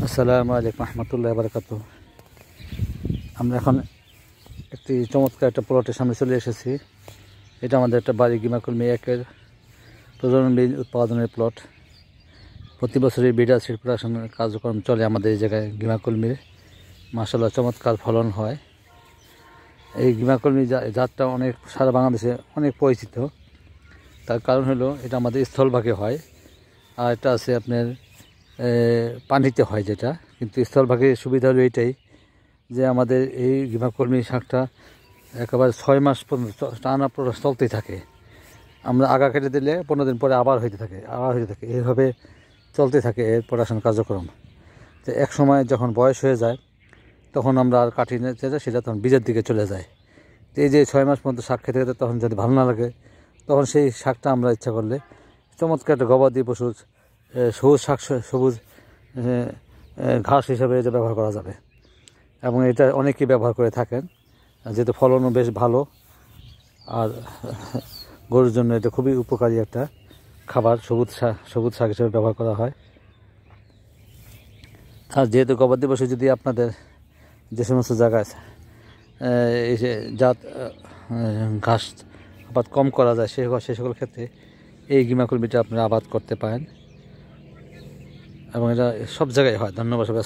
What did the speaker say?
আসসালামু আলাইকুম রহমতুল্লাহ বারাকাতু। আমরা এখন একটি চমৎকার একটা প্লটের সামনে চলে এসেছি। এটা আমাদের একটা বাড়ি গিমাকুলমি একের প্রজনন বীজ উৎপাদনের প্লট। প্রতি বছরই বিডা সিড প্রোডাকশনের কার্যক্রম চলে আমাদের এই জায়গায় গিমাকুলমির। মাশাআল্লাহ চমৎকার ফলন হয়। এই গিমাকুলমি জাতটা অনেক সারা বাংলাদেশে অনেক পরিচিত। তার কারণ হলো এটা আমাদের স্থলভাগে হয়, আর এটা আছে আপনার পানিতে হয় যেটা। কিন্তু স্থলভাগে সুবিধা হলো এটাই যে আমাদের এই গিমাকুলমি শাকটা একেবারে 6 মাস পর্যন্ত টানা চলতেই থাকে। আমরা আগা কেটে দিলে 15 দিন পরে আবার হইতে থাকে এইভাবে চলতে থাকে এর প্রোডাকশন কার্যক্রম। তো এক সময় যখন বয়স হয়ে যায় তখন আমরা আর কাটি না, সেটা তখন বীজের দিকে চলে যায়। তো এই যে 6 মাস পর্যন্ত শাক খেতে খেতে তখন যদি ভালো না লাগে তখন সেই শাকটা আমরা ইচ্ছা করলে চমৎকার একটা গবাদি পশুর সবুজ ঘাস হিসাবে এটা ব্যবহার করা যাবে, এবং এটা অনেকেই ব্যবহার করে থাকেন যেহেতু ফলনও বেশ ভালো। আর গরুর জন্য এটা খুবই উপকারী একটা খাবার, সবুজ শাক হিসেবে ব্যবহার করা হয়। আর যেহেতু গবাদি পশু যদি আপনাদের যে সমস্ত জায়গায় এই যে জাত ঘাস আবাদ কম করা যায় সে সকল ক্ষেত্রে এই গিমাকুলমিটা আপনারা আবাদ করতে পারেন, এবং এটা সব জায়গায় হয়। ধন্যবাদ সবাই।